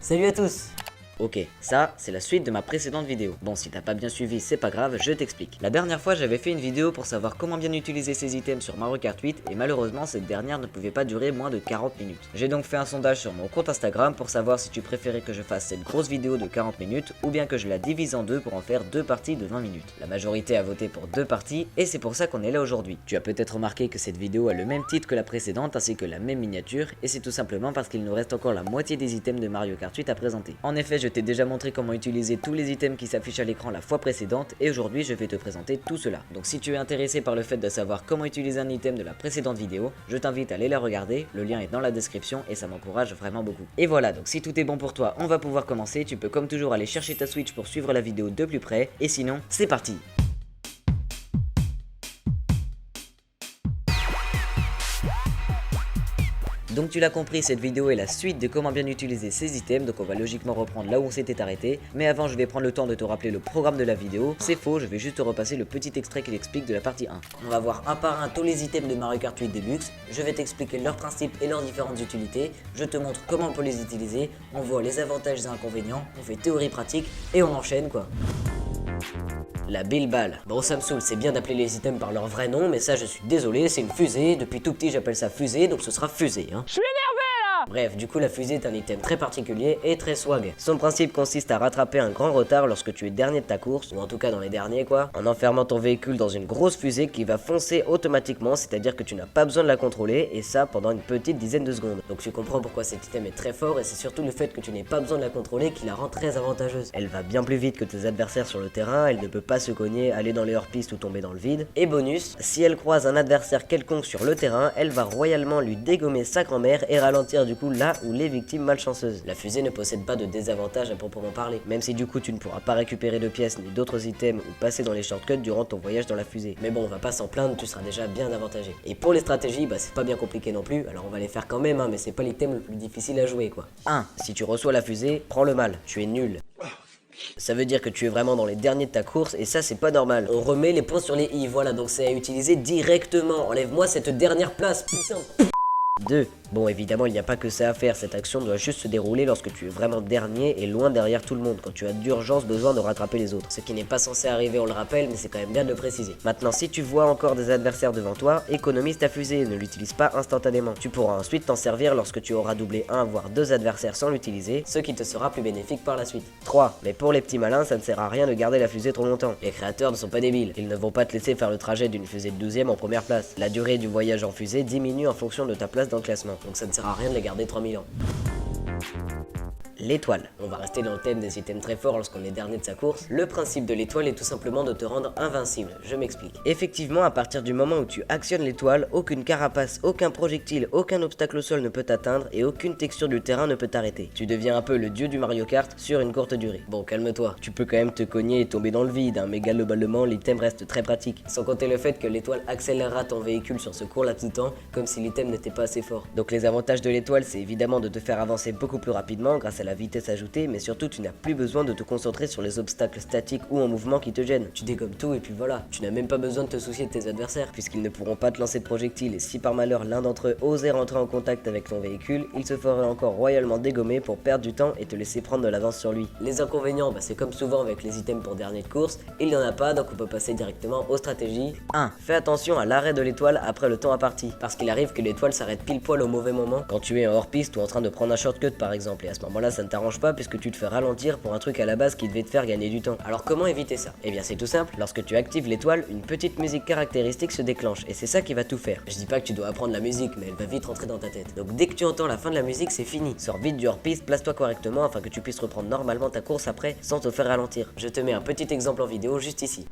Salut à tous! Ok, ça, c'est la suite de ma précédente vidéo. Bon, si t'as pas bien suivi, c'est pas grave, je t'explique. La dernière fois, j'avais fait une vidéo pour savoir comment bien utiliser ces items sur Mario Kart 8, et malheureusement, cette dernière ne pouvait pas durer moins de 40 minutes. J'ai donc fait un sondage sur mon compte Instagram pour savoir si tu préférais que je fasse cette grosse vidéo de 40 minutes, ou bien que je la divise en deux pour en faire deux parties de 20 minutes. La majorité a voté pour deux parties, et c'est pour ça qu'on est là aujourd'hui. Tu as peut-être remarqué que cette vidéo a le même titre que la précédente, ainsi que la même miniature, et c'est tout simplement parce qu'il nous reste encore la moitié des items de Mario Kart 8 à présenter. En effet, je t'ai déjà montré comment utiliser tous les items qui s'affichent à l'écran la fois précédente, et aujourd'hui je vais te présenter tout cela. Donc si tu es intéressé par le fait de savoir comment utiliser un item de la précédente vidéo, je t'invite à aller la regarder, le lien est dans la description et ça m'encourage vraiment beaucoup. Et voilà, donc si tout est bon pour toi, on va pouvoir commencer. Tu peux comme toujours aller chercher ta Switch pour suivre la vidéo de plus près, et sinon, c'est parti! Donc tu l'as compris, cette vidéo est la suite de comment bien utiliser ces items, donc on va logiquement reprendre là où on s'était arrêté. Mais avant, je vais prendre le temps de te rappeler le programme de la vidéo. C'est faux, je vais juste te repasser le petit extrait qui l'explique de la partie 1. On va voir un par un tous les items de Mario Kart 8 Deluxe. Je vais t'expliquer leurs principes et leurs différentes utilités. Je te montre comment on peut les utiliser. On voit les avantages et inconvénients. On fait théorie pratique et on enchaîne quoi. La Bilbal. Bon, ça me saoule, c'est bien d'appeler les items par leur vrai nom, mais ça je suis désolé, c'est une fusée. Depuis tout petit j'appelle ça fusée, donc ce sera fusée hein. Je suis énervé là! Bref, du coup la fusée est un item très particulier et très swag. Son principe consiste à rattraper un grand retard lorsque tu es dernier de ta course, Ou en tout cas dans les derniers quoi. en enfermant ton véhicule dans une grosse fusée qui va foncer automatiquement, c'est-à-dire que tu n'as pas besoin de la contrôler, et ça pendant une petite dizaine de secondes. Donc tu comprends pourquoi cet item est très fort, et c'est surtout le fait que tu n'aies pas besoin de la contrôler qui la rend très avantageuse. Elle va bien plus vite que tes adversaires sur le terrain, elle ne peut pas se cogner, aller dans les hors-pistes ou tomber dans le vide. Et bonus, Si elle croise un adversaire quelconque sur le terrain, elle va royalement lui dégommer sa grand-mère et ralentir du coup là où les victimes malchanceuses. la fusée ne possède pas de désavantage à proprement parler. Même si du coup tu ne pourras pas récupérer de pièces ni d'autres items ou passer dans les shortcuts durant ton voyage dans la fusée. Mais bon, on va pas s'en plaindre, tu seras déjà bien avantagé. Et pour les stratégies, bah c'est pas bien compliqué non plus, alors on va les faire quand même, hein, mais c'est pas l'item le plus difficile à jouer quoi. 1. Si tu reçois la fusée, prends le mal, tu es nul. Ça veut dire que tu es vraiment dans les derniers de ta course, et ça c'est pas normal. On remet les points sur les i, voilà, donc c'est à utiliser directement. Enlève-moi cette dernière place, putain. 2. Bon, évidemment, il n'y a pas que ça à faire, cette action doit juste se dérouler lorsque tu es vraiment dernier et loin derrière tout le monde, quand tu as d'urgence besoin de rattraper les autres. Ce qui n'est pas censé arriver, on le rappelle, mais c'est quand même bien de le préciser. Maintenant, si tu vois encore des adversaires devant toi, économise ta fusée, ne l'utilise pas instantanément. Tu pourras ensuite t'en servir lorsque tu auras doublé un voire deux adversaires sans l'utiliser. Ce qui te sera plus bénéfique par la suite. 3. Mais pour les petits malins, ça ne sert à rien de garder la fusée trop longtemps. Les créateurs ne sont pas débiles. Ils ne vont pas te laisser faire le trajet d'une fusée de 12e en première place. La durée du voyage en fusée diminue en fonction de ta place dans le classement. Donc ça ne sert à rien de les garder 3000 ans. L'étoile. On va rester dans le thème des items très forts lorsqu'on est dernier de sa course. Le principe de l'étoile est tout simplement de te rendre invincible. Je m'explique. Effectivement, à partir du moment où tu actionnes l'étoile, aucune carapace, aucun projectile, aucun obstacle au sol ne peut t'atteindre et aucune texture du terrain ne peut t'arrêter. Tu deviens un peu le dieu du Mario Kart sur une courte durée. Bon, calme-toi. Tu peux quand même te cogner et tomber dans le vide, hein, mais globalement, l'item reste très pratique. Sans compter le fait que l'étoile accélérera ton véhicule sur ce court laps de temps, comme si l'item n'était pas assez fort. Donc les avantages de l'étoile, c'est évidemment de te faire avancer beaucoup plus rapidement grâce à la vitesse ajoutée, mais surtout tu n'as plus besoin de te concentrer sur les obstacles statiques ou en mouvement qui te gênent. Tu dégommes tout et puis voilà. Tu n'as même pas besoin de te soucier de tes adversaires. Puisqu'ils ne pourront pas te lancer de projectiles, et si par malheur l'un d'entre eux osait rentrer en contact avec ton véhicule, il se ferait encore royalement dégommer pour perdre du temps et te laisser prendre de l'avance sur lui. Les inconvénients, bah c'est comme souvent avec les items pour dernier de course, il n'y en a pas, donc on peut passer directement aux stratégies. 1. Fais attention à l'arrêt de l'étoile après le temps imparti. Parce qu'il arrive que l'étoile s'arrête pile poil au mauvais moment. Quand tu es en hors-piste ou en train de prendre un shortcut par exemple, et à ce moment-là ça ne t'arrange pas puisque tu te fais ralentir pour un truc à la base qui devait te faire gagner du temps. Alors comment éviter ça? Eh bien c'est tout simple, lorsque tu actives l'étoile, une petite musique caractéristique se déclenche, et c'est ça qui va tout faire. Je dis pas que tu dois apprendre la musique, mais elle va vite rentrer dans ta tête. Donc dès que tu entends la fin de la musique, c'est fini. Sors vite du hors-piste, place-toi correctement afin que tu puisses reprendre normalement ta course après sans te faire ralentir. Je te mets un petit exemple en vidéo juste ici.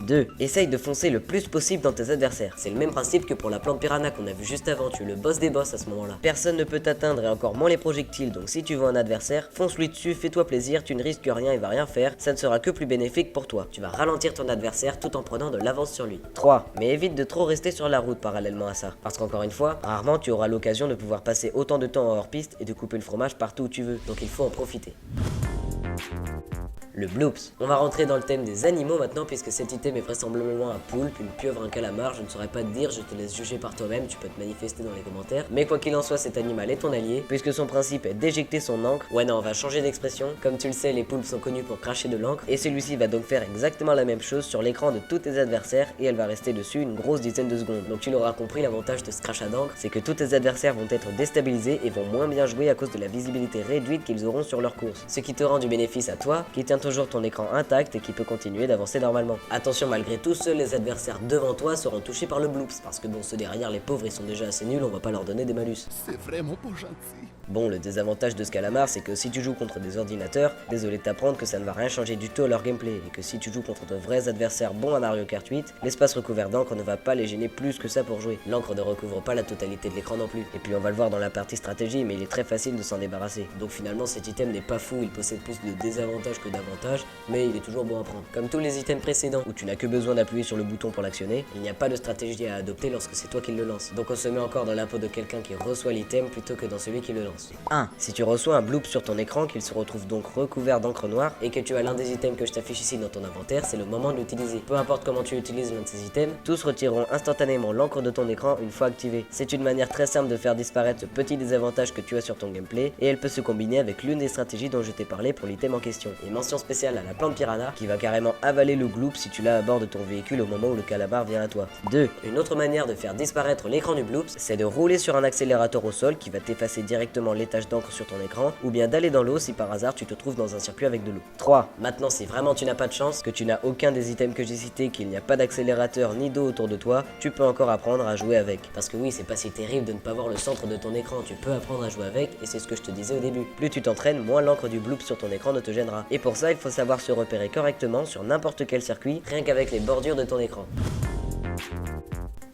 2. Essaye de foncer le plus possible dans tes adversaires. C'est le même principe que pour la plante piranha qu'on a vu juste avant, tu es le boss des boss à ce moment-là. Personne ne peut t'atteindre et encore moins les projectiles, donc si tu vois un adversaire, fonce-lui dessus, fais-toi plaisir, tu ne risques rien, il va rien faire, ça ne sera que plus bénéfique pour toi. Tu vas ralentir ton adversaire tout en prenant de l'avance sur lui. 3. Mais évite de trop rester sur la route parallèlement à ça, parce qu'encore une fois, rarement tu auras l'occasion de pouvoir passer autant de temps en hors-piste et de couper le fromage partout où tu veux, donc il faut en profiter. le bloops. On va rentrer dans le thème des animaux maintenant, puisque cet item est vraisemblablement un poulpe, une pieuvre, un calamar, je ne saurais pas te dire, je te laisse juger par toi-même, tu peux te manifester dans les commentaires. Mais quoi qu'il en soit, cet animal est ton allié, puisque son principe est d'éjecter son encre. Ouais non, on va changer d'expression. Comme tu le sais, les poulpes sont connus pour cracher de l'encre, et celui-ci va donc faire exactement la même chose sur l'écran de tous tes adversaires, et elle va rester dessus une grosse dizaine de secondes. Donc tu l'auras compris, l'avantage de ce crachat d'encre, c'est que tous tes adversaires vont être déstabilisés et vont moins bien jouer à cause de la visibilité réduite qu'ils auront sur leur course. Ce qui te rend du bénéfice à toi, qui tient toujours ton écran intact et qui peut continuer d'avancer normalement. Attention, malgré tout, seuls les adversaires devant toi seront touchés par le bloops, parce que bon, ceux derrière, les pauvres, ils sont déjà assez nuls, on va pas leur donner des malus. C'est vraiment pas gentil. Bon, le désavantage de ce calamar, c'est que si tu joues contre des ordinateurs, désolé de t'apprendre que ça ne va rien changer du tout à leur gameplay, et que si tu joues contre de vrais adversaires bons à Mario Kart 8, l'espace recouvert d'encre ne va pas les gêner plus que ça pour jouer. L'encre ne recouvre pas la totalité de l'écran non plus. Et puis on va le voir dans la partie stratégie, mais il est très facile de s'en débarrasser. Donc finalement cet item n'est pas fou, il possède plus de désavantages que d'avantages, mais il est toujours bon à prendre. Comme tous les items précédents, où tu n'as que besoin d'appuyer sur le bouton pour l'actionner, il n'y a pas de stratégie à adopter lorsque c'est toi qui le lance. Donc on se met encore dans la peau de quelqu'un qui reçoit l'item plutôt que dans celui qui le lance. 1. Si tu reçois un bloop sur ton écran, qu'il se retrouve donc recouvert d'encre noire, et que tu as l'un des items que je t'affiche ici dans ton inventaire, c'est le moment de l'utiliser. Peu importe comment tu utilises l'un de ces items, tous retireront instantanément l'encre de ton écran une fois activée. C'est une manière très simple de faire disparaître ce petit désavantage que tu as sur ton gameplay, et elle peut se combiner avec l'une des stratégies dont je t'ai parlé pour l'item en question. Et mention spéciale à la plante piranha, qui va carrément avaler le bloop si tu l'as à bord de ton véhicule au moment où le calamar vient à toi. 2. Une autre manière de faire disparaître l'écran du bloops, c'est de rouler sur un accélérateur au sol qui va t'effacer directement les taches d'encre sur ton écran, ou bien d'aller dans l'eau si par hasard tu te trouves dans un circuit avec de l'eau. 3. Maintenant, si vraiment tu n'as pas de chance, que tu n'as aucun des items que j'ai cités, qu'il n'y a pas d'accélérateur ni d'eau autour de toi, tu peux encore apprendre à jouer avec. Parce que oui, c'est pas si terrible de ne pas voir le centre de ton écran, tu peux apprendre à jouer avec, et c'est ce que je te disais au début. Plus tu t'entraînes, moins l'encre du bloop sur ton écran ne te gênera. Et pour ça, il faut savoir se repérer correctement sur n'importe quel circuit, rien qu'avec les bordures de ton écran.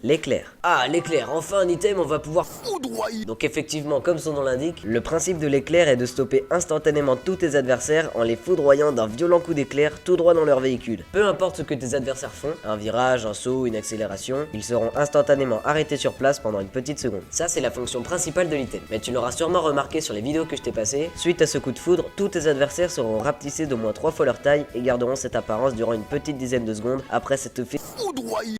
L'éclair. Ah, l'éclair, enfin un item, on va pouvoir foudroyer. Donc effectivement, comme son nom l'indique, le principe de l'éclair est de stopper instantanément tous tes adversaires en les foudroyant d'un violent coup d'éclair tout droit dans leur véhicule. Peu importe ce que tes adversaires font, un virage, un saut, une accélération, ils seront instantanément arrêtés sur place pendant une petite seconde. Ça, c'est la fonction principale de l'item. Mais tu l'auras sûrement remarqué sur les vidéos que je t'ai passées, suite à ce coup de foudre, tous tes adversaires seront rapetissés d'au moins 3 fois leur taille et garderont cette apparence durant une petite dizaine de secondes après s'être fait foudroyer.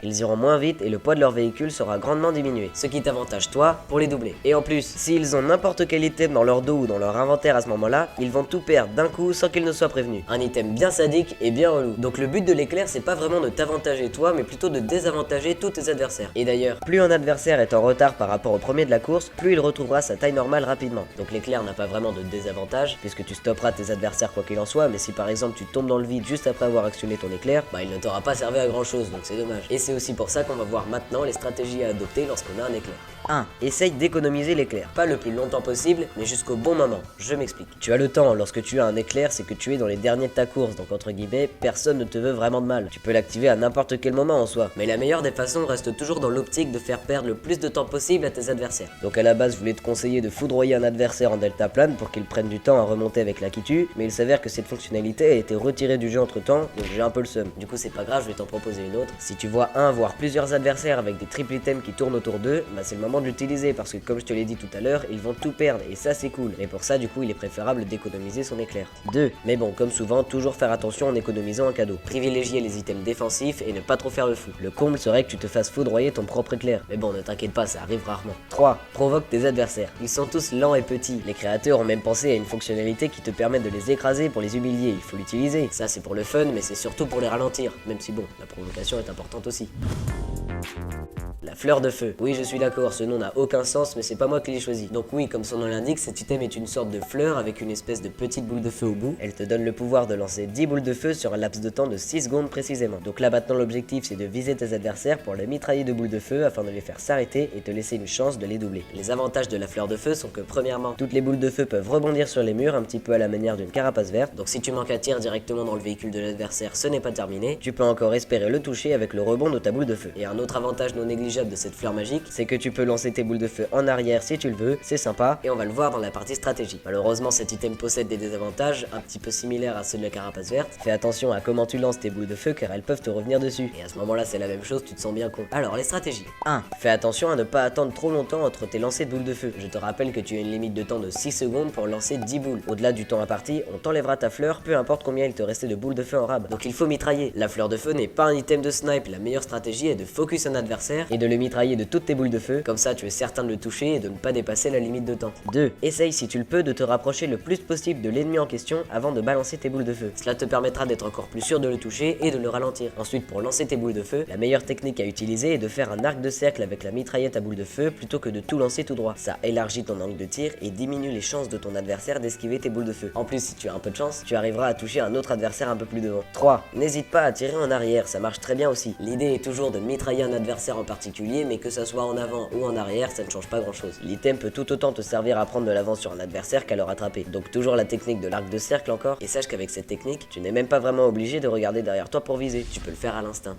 Ils iront moins vite et le poids de leur véhicule sera grandement diminué, ce qui t'avantage toi pour les doubler. Et en plus, s'ils ont n'importe quel item dans leur dos ou dans leur inventaire à ce moment-là, ils vont tout perdre d'un coup sans qu'ils ne soient prévenus. Un item bien sadique et bien relou. Donc le but de l'éclair, c'est pas vraiment de t'avantager toi, mais plutôt de désavantager tous tes adversaires. Et d'ailleurs, plus un adversaire est en retard par rapport au premier de la course, plus il retrouvera sa taille normale rapidement. Donc l'éclair n'a pas vraiment de désavantage, puisque tu stopperas tes adversaires quoi qu'il en soit, mais si par exemple tu tombes dans le vide juste après avoir actionné ton éclair, bah il ne t'aura pas servi à grand chose, donc c'est dommage. Et c'est aussi pour ça qu'on va voir maintenant les stratégies à adopter lorsqu'on a un éclair. 1. Essaye d'économiser l'éclair. Pas le plus longtemps possible, mais jusqu'au bon moment. Je m'explique. Tu as le temps, lorsque tu as un éclair, c'est que tu es dans les derniers de ta course, donc entre guillemets, personne ne te veut vraiment de mal. Tu peux l'activer à n'importe quel moment en soi. Mais la meilleure des façons reste toujours dans l'optique de faire perdre le plus de temps possible à tes adversaires. Donc à la base, je voulais te conseiller de foudroyer un adversaire en deltaplane pour qu'il prenne du temps à remonter avec la Kitu, mais il s'avère que cette fonctionnalité a été retirée du jeu entre temps, donc j'ai un peu le seum. Du coup, c'est pas grave, je vais t'en proposer une autre. Si tu vois un voire plusieurs adversaires avec des triple items qui tournent autour d'eux, bah c'est le moment de l'utiliser parce que comme je te l'ai dit tout à l'heure, ils vont tout perdre et ça c'est cool. Mais pour ça du coup il est préférable d'économiser son éclair. 2. Mais bon, comme souvent, toujours faire attention en économisant un cadeau. Privilégier les items défensifs et ne pas trop faire le fou. Le comble serait que tu te fasses foudroyer ton propre éclair. Mais bon, ne t'inquiète pas, ça arrive rarement. 3. Provoque tes adversaires. Ils sont tous lents et petits. Les créateurs ont même pensé à une fonctionnalité qui te permet de les écraser pour les humilier. Il faut l'utiliser. Ça c'est pour le fun, mais c'est surtout pour les ralentir. Même si bon, la provocation est importante aussi. La fleur de feu. Oui, je suis d'accord, ce nom n'a aucun sens, mais c'est pas moi qui l'ai choisi. Donc oui, comme son nom l'indique, cet item est une sorte de fleur avec une espèce de petite boule de feu au bout. Elle te donne le pouvoir de lancer 10 boules de feu sur un laps de temps de 6 secondes précisément. Donc là maintenant l'objectif c'est de viser tes adversaires pour les mitrailler de boules de feu afin de les faire s'arrêter et te laisser une chance de les doubler. Les avantages de la fleur de feu sont que premièrement, toutes les boules de feu peuvent rebondir sur les murs un petit peu à la manière d'une carapace verte. Donc si tu manques à tir directement dans le véhicule de l'adversaire, ce n'est pas terminé. Tu peux encore espérer le toucher avec le rebond de ta boule de feu. Et un autre avantage non négligeable de cette fleur magique, c'est que tu peux lancer tes boules de feu en arrière si tu le veux, c'est sympa, et on va le voir dans la partie stratégie. Malheureusement, cet item possède des désavantages, un petit peu similaires à ceux de la carapace verte. Fais attention à comment tu lances tes boules de feu car elles peuvent te revenir dessus. Et à ce moment-là, c'est la même chose, tu te sens bien con. Alors, les stratégies. 1. Fais attention à ne pas attendre trop longtemps entre tes lancers de boules de feu. Je te rappelle que tu as une limite de temps de 6 secondes pour lancer 10 boules. Au-delà du temps imparti, on t'enlèvera ta fleur, peu importe combien il te restait de boules de feu en rab. Donc il faut mitrailler. La fleur de feu n'est pas un item de snipe, la meilleure stratégie est de focus un adversaire et de le mitrailler de toutes tes boules de feu, comme ça tu es certain de le toucher et de ne pas dépasser la limite de temps. 2. Essaye si tu le peux de te rapprocher le plus possible de l'ennemi en question avant de balancer tes boules de feu. Cela te permettra d'être encore plus sûr de le toucher et de le ralentir. Ensuite, pour lancer tes boules de feu, la meilleure technique à utiliser est de faire un arc de cercle avec la mitraillette à boule de feu plutôt que de tout lancer tout droit. Ça élargit ton angle de tir et diminue les chances de ton adversaire d'esquiver tes boules de feu. En plus, si tu as un peu de chance, tu arriveras à toucher un autre adversaire un peu plus devant. 3. N'hésite pas à tirer en arrière, ça marche très bien aussi. L'idée est toujours de mitrailler un adversaire en particulier, mais que ça soit en avant ou en arrière, ça ne change pas grand chose. L'item peut tout autant te servir à prendre de l'avance sur un adversaire qu'à le rattraper. Donc toujours la technique de l'arc de cercle encore, et sache qu'avec cette technique, tu n'es même pas vraiment obligé de regarder derrière toi pour viser, tu peux le faire à l'instinct.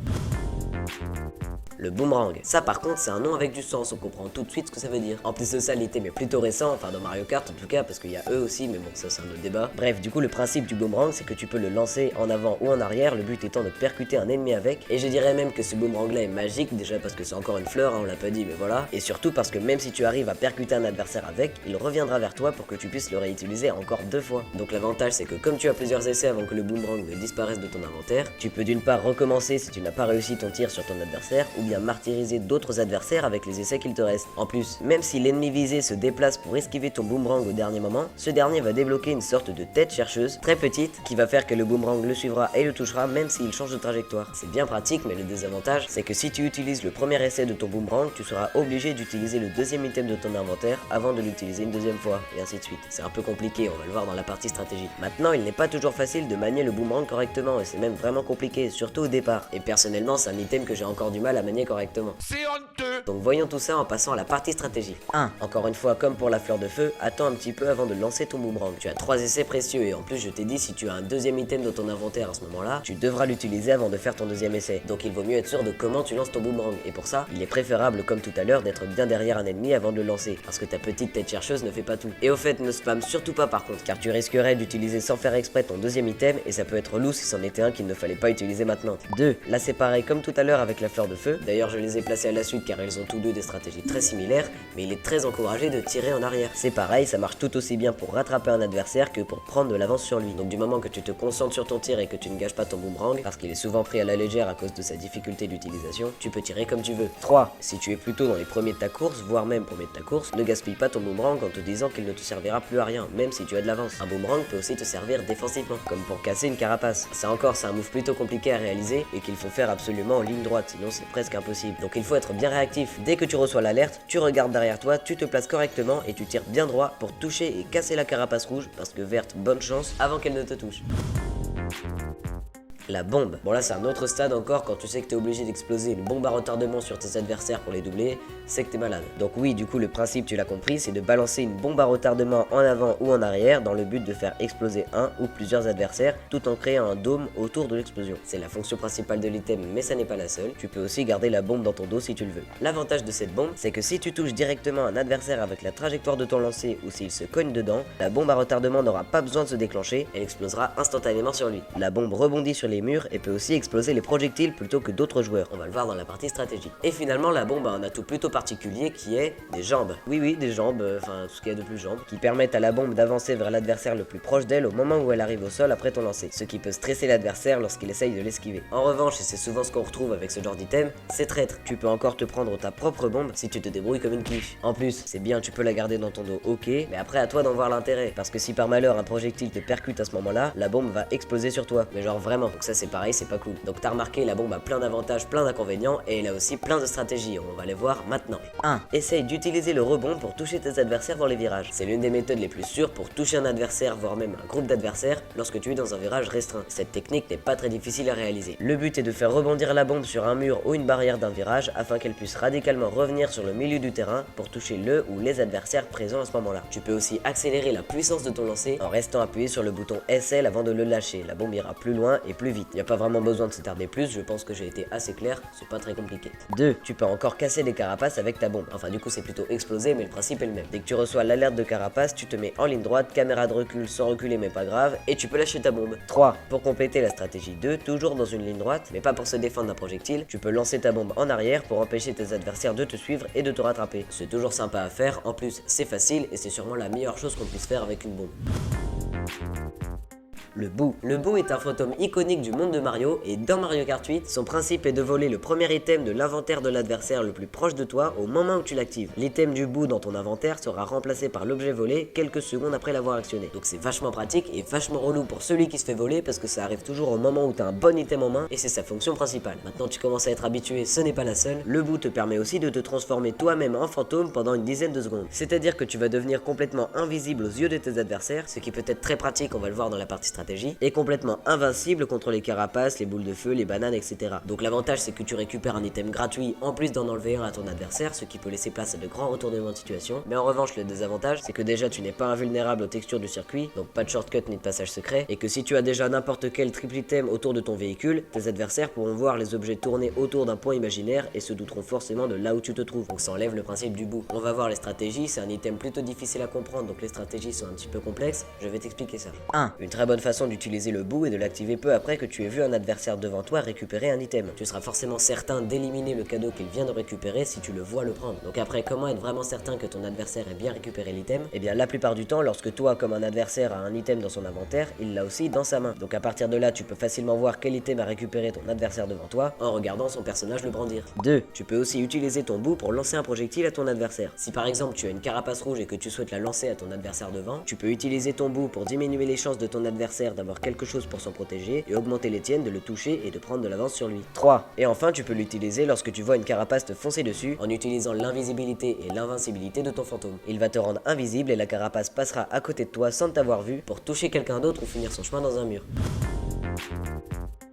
Le boomerang. Ça par contre c'est un nom avec du sens, on comprend tout de suite ce que ça veut dire. En plus de ça, l'item est plutôt récent, enfin dans Mario Kart en tout cas, parce qu'il y a eux aussi, mais bon ça c'est un autre débat. Bref, du coup le principe du boomerang c'est que tu peux le lancer en avant ou en arrière, le but étant de percuter un ennemi avec. Et je dirais même que ce boomerang là est magique, déjà parce que c'est encore une fleur, hein, on l'a pas dit mais voilà. Et surtout parce que même si tu arrives à percuter un adversaire avec, il reviendra vers toi pour que tu puisses le réutiliser encore 2 fois. Donc l'avantage c'est que comme tu as plusieurs essais avant que le boomerang ne disparaisse de ton inventaire, tu peux d'une part recommencer si tu n'as pas réussi ton tir sur ton adversaire, ou bien martyriser d'autres adversaires avec les essais qu'il te reste. En plus, même si l'ennemi visé se déplace pour esquiver ton boomerang au dernier moment, ce dernier va débloquer une sorte de tête chercheuse très petite qui va faire que le boomerang le suivra et le touchera même s'il change de trajectoire. C'est bien pratique, mais le désavantage c'est que si tu utilises le premier essai de ton boomerang, tu seras obligé d'utiliser le deuxième item de ton inventaire avant de l'utiliser une deuxième fois, et ainsi de suite. C'est un peu compliqué, on va le voir dans la partie stratégie. Maintenant, il n'est pas toujours facile de manier le boomerang correctement, et c'est même vraiment compliqué, surtout au départ. Et personnellement, c'est un item que j'ai encore du mal à manier correctement. C'est honteux. Donc voyons tout ça en passant à la partie stratégie. 1. Encore une fois, comme pour la fleur de feu, attends un petit peu avant de lancer ton boomerang. Tu as 3 essais précieux et en plus je t'ai dit si tu as un deuxième item dans ton inventaire à ce moment-là, tu devras l'utiliser avant de faire ton deuxième essai. Donc il vaut mieux être sûr de comment tu lances ton boomerang. Et pour ça, il est préférable comme tout à l'heure d'être bien derrière un ennemi avant de le lancer, parce que ta petite tête chercheuse ne fait pas tout. Et au fait, ne spam surtout pas par contre, car tu risquerais d'utiliser sans faire exprès ton deuxième item et ça peut être relou si c'en était un qu'il ne fallait pas utiliser maintenant. 2. Là c'est pareil comme tout à l'heure avec la fleur de feu. D'ailleurs je les ai placés à la suite car ils ont tous deux des stratégies très similaires, mais il est très encouragé de tirer en arrière. C'est pareil, ça marche tout aussi bien pour rattraper un adversaire que pour prendre de l'avance sur lui. Donc du moment que tu te concentres sur ton tir et que tu ne gâches pas ton boomerang, parce qu'il est souvent pris à la légère à cause de sa difficulté d'utilisation, tu peux tirer comme tu veux. 3. Si tu es plutôt dans les premiers de ta course, voire même premier de ta course, ne gaspille pas ton boomerang en te disant qu'il ne te servira plus à rien, même si tu as de l'avance. Un boomerang peut aussi te servir défensivement, comme pour casser une carapace. Ça encore, c'est un move plutôt compliqué à réaliser et qu'il faut faire absolument en ligne droite, sinon c'est presque impossible. Donc il faut être bien réactif. Dès que tu reçois l'alerte, tu regardes derrière toi, tu te places correctement et tu tires bien droit pour toucher et casser la carapace rouge, parce que verte, bonne chance, avant qu'elle ne te touche. La bombe. Bon là c'est un autre stade encore, quand tu sais que t'es obligé d'exploser une bombe à retardement sur tes adversaires pour les doubler, c'est que t'es malade. Donc oui, du coup le principe tu l'as compris, c'est de balancer une bombe à retardement en avant ou en arrière dans le but de faire exploser un ou plusieurs adversaires tout en créant un dôme autour de l'explosion. C'est la fonction principale de l'item, mais ça n'est pas la seule, tu peux aussi garder la bombe dans ton dos si tu le veux. L'avantage de cette bombe, c'est que si tu touches directement un adversaire avec la trajectoire de ton lancer ou s'il se cogne dedans, la bombe à retardement n'aura pas besoin de se déclencher, elle explosera instantanément sur lui. La bombe rebondit sur les murs et peut aussi exploser les projectiles plutôt que d'autres joueurs. On va le voir dans la partie stratégie. Et finalement, la bombe a un atout plutôt particulier qui est des jambes. Oui, des jambes, enfin tout ce qu'il y a de plus jambes, qui permettent à la bombe d'avancer vers l'adversaire le plus proche d'elle au moment où elle arrive au sol après ton lancer, ce qui peut stresser l'adversaire lorsqu'il essaye de l'esquiver. En revanche, et c'est souvent ce qu'on retrouve avec ce genre d'item, c'est traître. Tu peux encore te prendre ta propre bombe si tu te débrouilles comme une quiche. En plus, c'est bien, tu peux la garder dans ton dos, ok, mais après à toi d'en voir l'intérêt, parce que si par malheur un projectile te percute à ce moment-là, la bombe va exploser sur toi. Mais genre vraiment, donc ça c'est pareil, c'est pas cool. Donc t'as remarqué, la bombe a plein d'avantages, plein d'inconvénients, et elle a aussi plein de stratégies, on va les voir maintenant. 1. Essaye d'utiliser le rebond pour toucher tes adversaires dans les virages. C'est l'une des méthodes les plus sûres pour toucher un adversaire, voire même un groupe d'adversaires, lorsque tu es dans un virage restreint. Cette technique n'est pas très difficile à réaliser. Le but est de faire rebondir la bombe sur un mur ou une barrière d'un virage, afin qu'elle puisse radicalement revenir sur le milieu du terrain pour toucher le ou les adversaires présents à ce moment-là. Tu peux aussi accélérer la puissance de ton lancer en restant appuyé sur le bouton SL avant de le lâcher. La bombe ira plus loin et plus vite. vite. Il n'y a pas vraiment besoin de s'attarder plus, je pense que j'ai été assez clair, c'est pas très compliqué. 2. Tu peux encore casser les carapaces avec ta bombe. Enfin du coup c'est plutôt exploser, mais le principe est le même. Dès que tu reçois l'alerte de carapace, tu te mets en ligne droite, caméra de recul sans reculer mais pas grave, et tu peux lâcher ta bombe. 3. Pour compléter la stratégie 2, toujours dans une ligne droite, mais pas pour se défendre d'un projectile, tu peux lancer ta bombe en arrière pour empêcher tes adversaires de te suivre et de te rattraper. C'est toujours sympa à faire, en plus c'est facile et c'est sûrement la meilleure chose qu'on puisse faire avec une bombe. Le bout. Le bout est un fantôme iconique du monde de Mario et dans Mario Kart 8, son principe est de voler le premier item de l'inventaire de l'adversaire le plus proche de toi au moment où tu l'actives. L'item du bout dans ton inventaire sera remplacé par l'objet volé quelques secondes après l'avoir actionné. Donc c'est vachement pratique et vachement relou pour celui qui se fait voler parce que ça arrive toujours au moment où tu as un bon item en main et c'est sa fonction principale. Maintenant tu commences à être habitué, ce n'est pas la seule. Le bout te permet aussi de te transformer toi-même en fantôme pendant une dizaine de secondes. C'est-à-dire que tu vas devenir complètement invisible aux yeux de tes adversaires, ce qui peut être très pratique, on va le voir dans la partie stratégie, et complètement invincible contre les carapaces, les boules de feu, les bananes, etc. Donc l'avantage c'est que tu récupères un item gratuit en plus d'en enlever un à ton adversaire, ce qui peut laisser place à de grands retournements de situation. Mais en revanche le désavantage c'est que déjà tu n'es pas invulnérable aux textures du circuit, donc pas de shortcut ni de passage secret, et que si tu as déjà n'importe quel triple item autour de ton véhicule, tes adversaires pourront voir les objets tourner autour d'un point imaginaire et se douteront forcément de là où tu te trouves. Donc ça enlève le principe du bout. On va voir les stratégies, c'est un item plutôt difficile à comprendre, donc les stratégies sont un petit peu complexes, je vais t'expliquer ça. 1. Une très bonne façon d'utiliser le bout et de l'activer peu après que tu aies vu un adversaire devant toi récupérer un item. Tu seras forcément certain d'éliminer le cadeau qu'il vient de récupérer si tu le vois le prendre. Donc après, comment être vraiment certain que ton adversaire ait bien récupéré l'item? Eh bien la plupart du temps, lorsque toi comme un adversaire a un item dans son inventaire, il l'a aussi dans sa main. Donc à partir de là, tu peux facilement voir quel item a récupéré ton adversaire devant toi en regardant son personnage le brandir. 2. Tu peux aussi utiliser ton bout pour lancer un projectile à ton adversaire. Si par exemple tu as une carapace rouge et que tu souhaites la lancer à ton adversaire devant, tu peux utiliser ton bout pour diminuer les chances de ton adversaire d'avoir quelque chose pour s'en protéger et augmenter les tiennes de le toucher et de prendre de l'avance sur lui. 3. Et enfin tu peux l'utiliser lorsque tu vois une carapace te foncer dessus en utilisant l'invisibilité et l'invincibilité de ton fantôme. Il va te rendre invisible et la carapace passera à côté de toi sans t'avoir vu pour toucher quelqu'un d'autre ou finir son chemin dans un mur.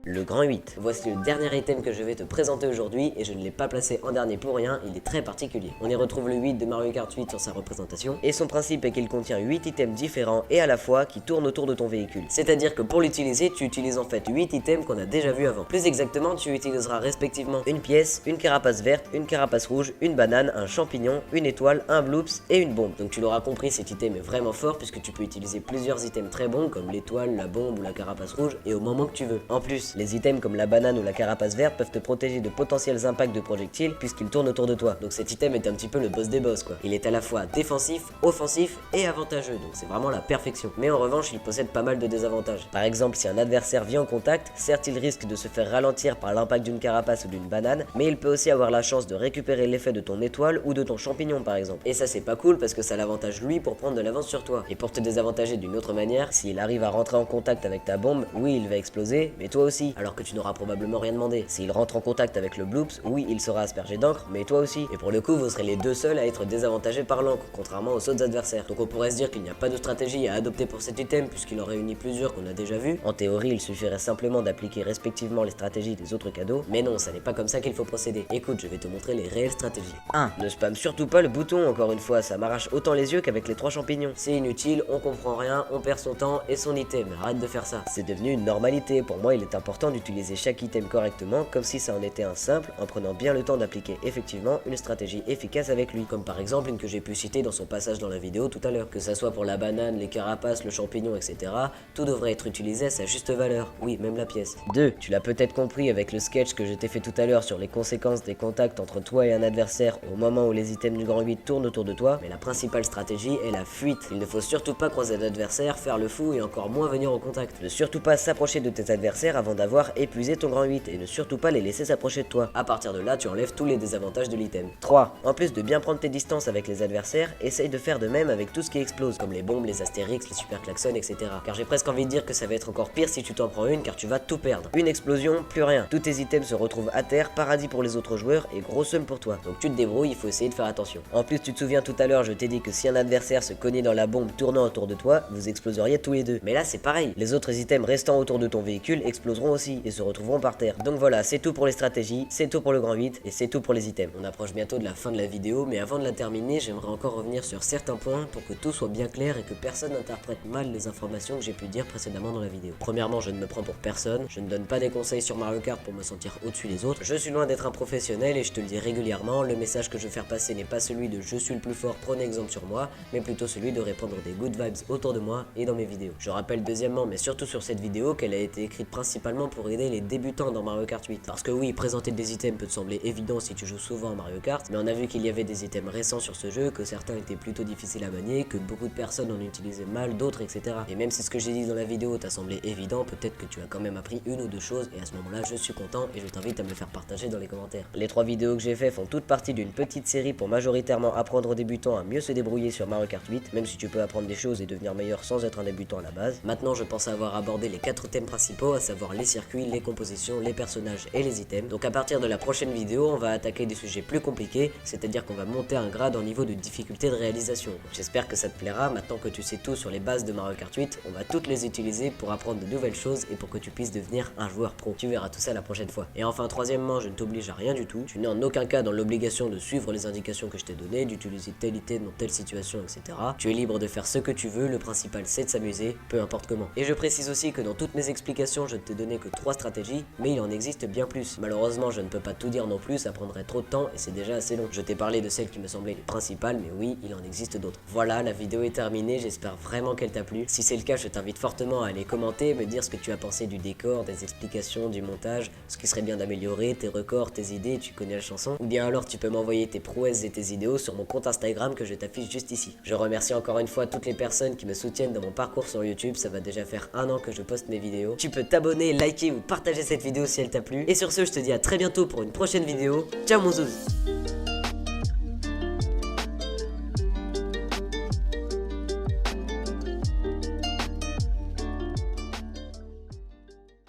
Le grand 8. Voici le dernier item que je vais te présenter aujourd'hui et je ne l'ai pas placé en dernier pour rien, il est très particulier. On y retrouve le 8 de Mario Kart 8 sur sa représentation et son principe est qu'il contient 8 items différents et à la fois qui tournent autour de ton véhicule. C'est-à-dire que pour l'utiliser, tu utilises en fait 8 items qu'on a déjà vu avant. Plus exactement, tu utiliseras respectivement une pièce, une carapace verte, une carapace rouge, une banane, un champignon, une étoile, un bloops et une bombe. Donc tu l'auras compris, cet item est vraiment fort puisque tu peux utiliser plusieurs items très bons comme l'étoile, la bombe ou la carapace rouge et au moment que tu veux. En plus, les items comme la banane ou la carapace verte peuvent te protéger de potentiels impacts de projectiles puisqu'ils tournent autour de toi. Donc cet item est un petit peu le boss des boss quoi. Il est à la fois défensif, offensif et avantageux, donc c'est vraiment la perfection. Mais en revanche, il possède pas mal de désavantages. Par exemple, si un adversaire vient en contact, certes il risque de se faire ralentir par l'impact d'une carapace ou d'une banane, mais il peut aussi avoir la chance de récupérer l'effet de ton étoile ou de ton champignon par exemple. Et ça c'est pas cool parce que ça l'avantage lui pour prendre de l'avance sur toi. Et pour te désavantager d'une autre manière, s'il arrive à rentrer en contact avec ta bombe, oui il va exploser, mais toi aussi, alors que tu n'auras probablement rien demandé. S'il rentre en contact avec le bloops, oui il sera aspergé d'encre, mais toi aussi. Et pour le coup vous serez les deux seuls à être désavantagés par l'encre, contrairement aux autres adversaires. Donc on pourrait se dire qu'il n'y a pas de stratégie à adopter pour cet item puisqu'il en réunit plusieurs qu'on a déjà vu. En théorie il suffirait simplement d'appliquer respectivement les stratégies des autres cadeaux, mais non ça n'est pas comme ça qu'il faut procéder. Écoute, je vais te montrer les réelles stratégies. 1. Ne spam surtout pas le bouton encore une fois, ça m'arrache autant les yeux qu'avec les 3 champignons. C'est inutile, on comprend rien, on perd son temps et son item, arrête de faire ça. C'est devenu une normalité, pour moi il est important d'utiliser chaque item correctement comme si ça en était un simple en prenant bien le temps d'appliquer effectivement une stratégie efficace avec lui, comme par exemple une que j'ai pu citer dans son passage dans la vidéo tout à l'heure. Que ça soit pour la banane, les carapaces, le champignon, etc. Tout devrait être utilisé à sa juste valeur, oui même la pièce. 2. Tu l'as peut-être compris avec le sketch que je t'ai fait tout à l'heure sur les conséquences des contacts entre toi et un adversaire au moment où les items du grand 8 tournent autour de toi, mais la principale stratégie est la fuite. Il ne faut surtout pas croiser d'adversaire, faire le fou et encore moins venir au contact. Ne surtout pas s'approcher de tes adversaires avant d'avoir épuisé ton grand 8 et ne surtout pas les laisser s'approcher de toi. À partir de là, tu enlèves tous les désavantages de l'item. 3. En plus de bien prendre tes distances avec les adversaires, essaye de faire de même avec tout ce qui explose, comme les bombes, les astérix, les super klaxons, etc. Car j'ai presque envie de dire que ça va être encore pire si tu t'en prends une car tu vas tout perdre. Une explosion, plus rien. Tous tes items se retrouvent à terre, paradis pour les autres joueurs et gros seum pour toi. Donc tu te débrouilles, il faut essayer de faire attention. En plus, tu te souviens tout à l'heure, je t'ai dit que si un adversaire se cognait dans la bombe tournant autour de toi, vous exploseriez tous les deux. Mais là, c'est pareil. Les autres items restant autour de ton véhicule exploseront mourront aussi et se retrouveront par terre. Donc voilà, c'est tout pour les stratégies, c'est tout pour le grand 8 et c'est tout pour les items. On approche bientôt de la fin de la vidéo, mais avant de la terminer, j'aimerais encore revenir sur certains points pour que tout soit bien clair et que personne n'interprète mal les informations que j'ai pu dire précédemment dans la vidéo. Premièrement, je ne me prends pour personne, je ne donne pas des conseils sur Mario Kart pour me sentir au-dessus des autres. Je suis loin d'être un professionnel et je te le dis régulièrement, le message que je veux faire passer n'est pas celui de je suis le plus fort, prenez exemple sur moi, mais plutôt celui de répandre des good vibes autour de moi et dans mes vidéos. Je rappelle deuxièmement, mais surtout sur cette vidéo, qu'elle a été écrite principalement pour aider les débutants dans Mario Kart 8. Parce que oui, présenter des items peut te sembler évident si tu joues souvent à Mario Kart, mais on a vu qu'il y avait des items récents sur ce jeu, que certains étaient plutôt difficiles à manier, que beaucoup de personnes en utilisaient mal, d'autres etc. Et même si ce que j'ai dit dans la vidéo t'a semblé évident, peut-être que tu as quand même appris une ou deux choses, et à ce moment-là je suis content et je t'invite à me le faire partager dans les commentaires. Les 3 vidéos que j'ai fait font toutes partie d'une petite série pour majoritairement apprendre aux débutants à mieux se débrouiller sur Mario Kart 8, même si tu peux apprendre des choses et devenir meilleur sans être un débutant à la base. Maintenant je pense avoir abordé les 4 thèmes principaux, à savoir les circuits, les compositions, les personnages et les items. Donc à partir de la prochaine vidéo, on va attaquer des sujets plus compliqués, c'est-à-dire qu'on va monter un grade en niveau de difficulté de réalisation. J'espère que ça te plaira. Maintenant que tu sais tout sur les bases de Mario Kart 8, on va toutes les utiliser pour apprendre de nouvelles choses et pour que tu puisses devenir un joueur pro. Tu verras tout ça la prochaine fois. Et enfin troisièmement, je ne t'oblige à rien du tout. Tu n'es en aucun cas dans l'obligation de suivre les indications que je t'ai données, d'utiliser tel item dans telle situation, etc. Tu es libre de faire ce que tu veux, le principal c'est de s'amuser, peu importe comment. Et je précise aussi que dans toutes mes explications, je ne t'ai donné que 3 stratégies, mais il en existe bien plus. Malheureusement, je ne peux pas tout dire non plus, ça prendrait trop de temps et c'est déjà assez long. Je t'ai parlé de celles qui me semblaient les principales, mais oui, il en existe d'autres. Voilà, la vidéo est terminée, j'espère vraiment qu'elle t'a plu. Si c'est le cas, je t'invite fortement à aller commenter, me dire ce que tu as pensé du décor, des explications, du montage, ce qui serait bien d'améliorer, tes records, tes idées, tu connais la chanson. Ou bien alors tu peux m'envoyer tes prouesses et tes idéaux sur mon compte Instagram que je t'affiche juste ici. Je remercie encore une fois toutes les personnes qui me soutiennent dans mon parcours sur YouTube, ça va déjà faire 1 an que je poste mes vidéos. Tu peux t'abonner, liker ou partager cette vidéo si elle t'a plu. Et sur ce, je te dis à très bientôt pour une prochaine vidéo. Ciao mon zouz!